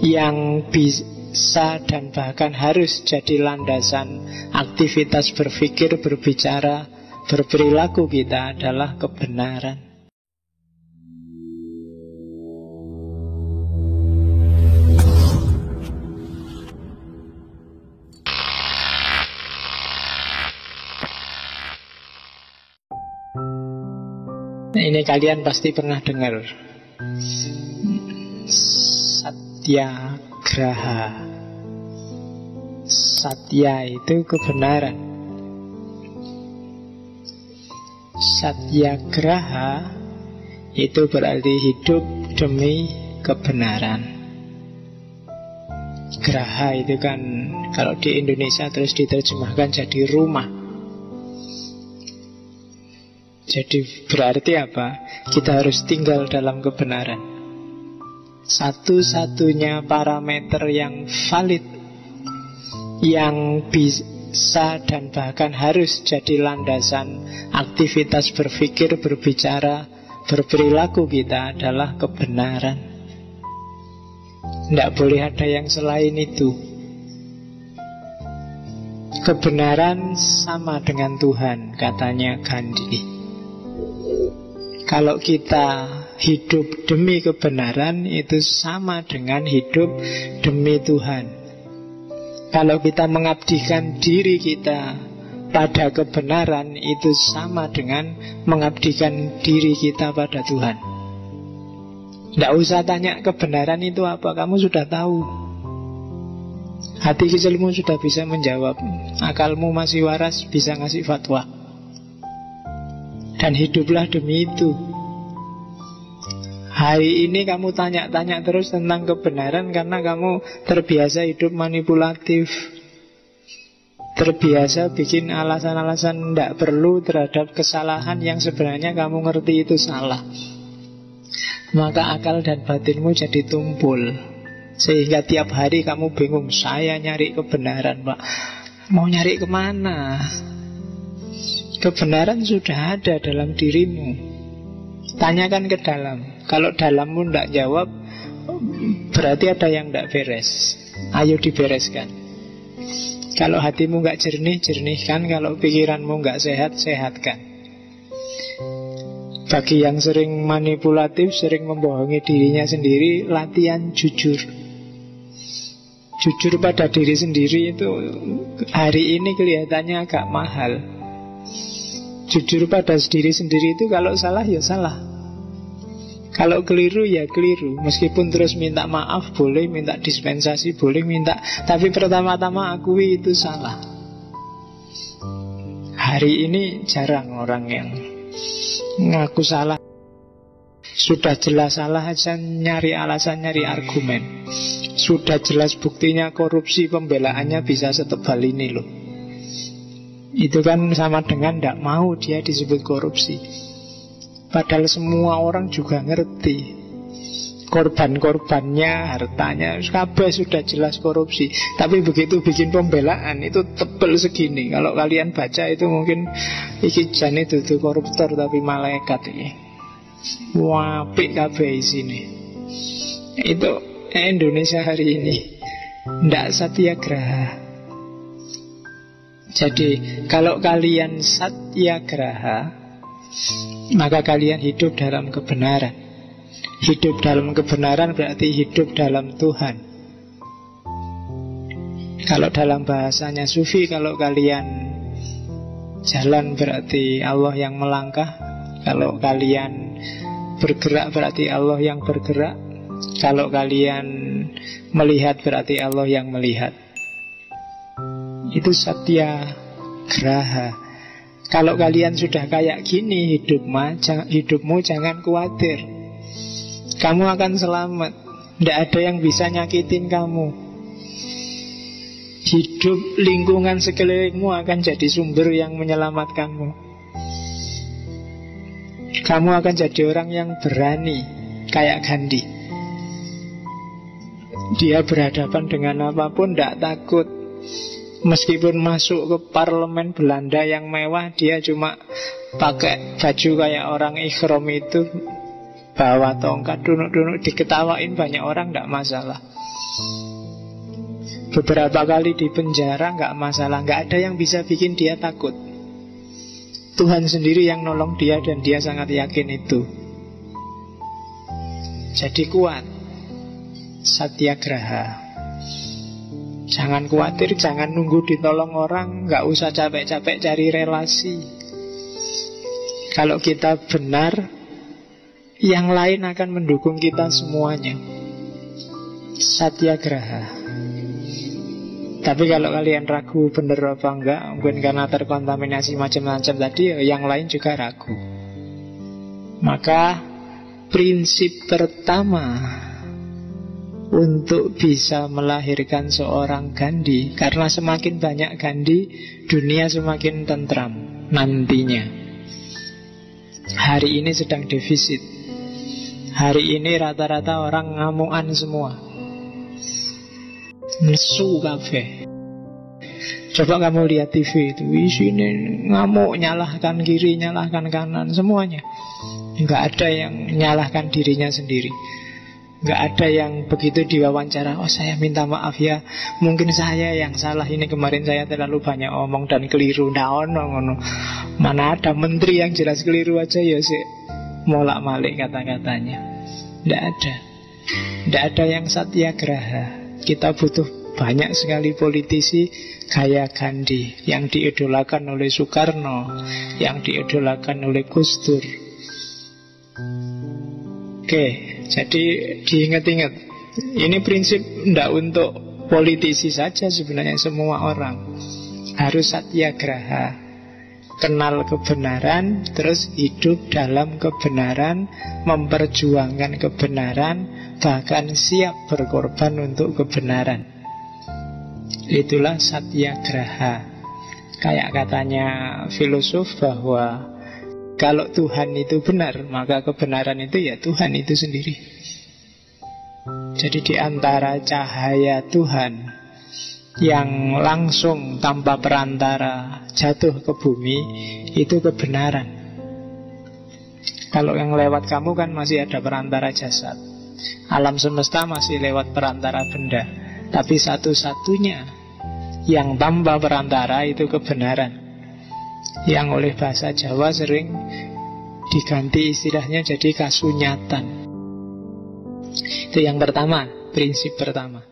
yang bisa dan bahkan harus jadi landasan aktivitas berpikir, berbicara, berperilaku kita adalah kebenaran. Nah, ini kalian pasti pernah dengar Satyagraha. Satya itu kebenaran. Satyagraha itu berarti hidup demi kebenaran. Graha itu kan kalau di Indonesia terus diterjemahkan jadi rumah. Jadi berarti apa? Kita harus tinggal dalam kebenaran. Satu-satunya parameter yang valid, yang bisa dan bahkan harus jadi landasan aktivitas berpikir, berbicara, berperilaku kita adalah kebenaran. Tidak boleh ada yang selain itu. Kebenaran sama dengan Tuhan, katanya Gandhi. Kalau kita hidup demi kebenaran, itu sama dengan hidup demi Tuhan. Kalau kita mengabdikan diri kita pada kebenaran, itu sama dengan mengabdikan diri kita pada Tuhan. Tidak usah tanya kebenaran itu apa, kamu sudah tahu. Hati kecilmu sudah bisa menjawab. Akalmu masih waras, bisa ngasih fatwa. Dan hiduplah demi itu. Hari ini kamu tanya-tanya terus tentang kebenaran karena kamu terbiasa hidup manipulatif, terbiasa bikin alasan-alasan tidak perlu terhadap kesalahan yang sebenarnya kamu ngerti itu salah. Maka akal dan batinmu jadi tumpul, sehingga tiap hari kamu bingung. Saya nyari kebenaran, Pak. Mau nyari kemana? Kebenaran sudah ada dalam dirimu. Tanyakan ke dalam. Kalau dalammu tidak jawab, berarti ada yang tidak beres. Ayo dibereskan. Kalau hatimu nggak jernih, jernihkan. Kalau pikiranmu nggak sehat, sehatkan. Bagi yang sering manipulatif, sering membohongi dirinya sendiri, latihan jujur. Jujur pada diri sendiri itu hari ini kelihatannya agak mahal. Jujur pada diri sendiri itu kalau salah ya salah, kalau keliru ya keliru. Meskipun terus minta maaf boleh, minta dispensasi boleh, minta, tapi pertama-tama akui itu salah. Hari ini jarang orang yang ngaku salah. Sudah jelas salah aja nyari alasan, nyari argumen. Sudah jelas buktinya korupsi, pembelaannya bisa setebal ini loh. Itu kan sama dengan tidak mau dia disebut korupsi. Padahal semua orang juga ngerti korban-korbannya, hartanya, kabeh sudah jelas korupsi. Tapi begitu bikin pembelaan itu tebel segini. Kalau kalian baca itu mungkin iki jane dudu koruptor tapi malaikat iki. Apik kabeh isine. Itu Indonesia hari ini. Ndak satyagraha. Jadi kalau kalian satyagraha, maka kalian hidup dalam kebenaran. Hidup dalam kebenaran berarti hidup dalam Tuhan. Kalau dalam bahasanya Sufi, kalau kalian jalan berarti Allah yang melangkah. Kalau kalian bergerak berarti Allah yang bergerak. Kalau kalian melihat berarti Allah yang melihat. Itu satyagraha. Kalau kalian sudah kayak gini hidupmu jangan khawatir. Kamu akan selamat. Tidak ada yang bisa nyakitin kamu. Hidup lingkungan sekelilingmu akan jadi sumber yang menyelamatkanmu. Kamu akan jadi orang yang berani, kayak Gandhi. Dia berhadapan dengan apapun tidak takut. Meskipun masuk ke parlemen Belanda yang mewah, dia cuma pakai baju kayak orang ikhram itu, bawa tongkat, dunuk-dunuk, diketawain banyak orang, tidak masalah. Beberapa kali di penjara, nggak masalah. Nggak ada yang bisa bikin dia takut. Tuhan sendiri yang nolong dia, dan dia sangat yakin itu. Jadi kuat. Satyagraha. Jangan khawatir, jangan nunggu ditolong orang, nggak usah capek-capek cari relasi. Kalau kita benar, yang lain akan mendukung kita semuanya. Satyagraha. Tapi kalau kalian ragu benar apa enggak, mungkin karena terkontaminasi macam-macam tadi, yang lain juga ragu. Maka prinsip pertama untuk bisa melahirkan seorang Gandhi, karena semakin banyak Gandhi, dunia semakin tentram nantinya. Hari ini sedang defisit. Hari ini rata-rata orang ngamuan semua, nesu kafe. Coba kamu lihat TV itu, isinya ngamuk, nyalahkan kiri, nyalahkan kanan, semuanya. Nggak ada yang nyalahkan dirinya sendiri. Nggak ada yang begitu diwawancara, oh saya minta maaf ya, mungkin saya yang salah, ini kemarin saya terlalu banyak omong dan keliru. Mana ada menteri yang jelas keliru aja ya sih molak-malik kata-katanya. Nggak ada. Nggak ada yang satyagraha. Kita butuh banyak sekali politisi kayak Gandhi, yang diidolakan oleh Soekarno, yang diidolakan oleh Gus Dur. Oke, jadi diingat-ingat. Ini prinsip tidak untuk politisi saja sebenarnya, semua orang harus satyagraha. Kenal kebenaran, terus hidup dalam kebenaran, memperjuangkan kebenaran, bahkan siap berkorban untuk kebenaran. Itulah satyagraha. Kayak katanya filosof bahwa kalau Tuhan itu benar, maka kebenaran itu ya Tuhan itu sendiri. Jadi di antara cahaya Tuhan yang langsung tanpa perantara jatuh ke bumi, itu kebenaran. Kalau yang lewat kamu kan masih ada perantara jasad. Alam semesta masih lewat perantara benda. Tapi satu-satunya yang tanpa perantara itu kebenaran, yang oleh bahasa Jawa sering diganti istilahnya jadi kasunyatan. Itu yang pertama, prinsip pertama.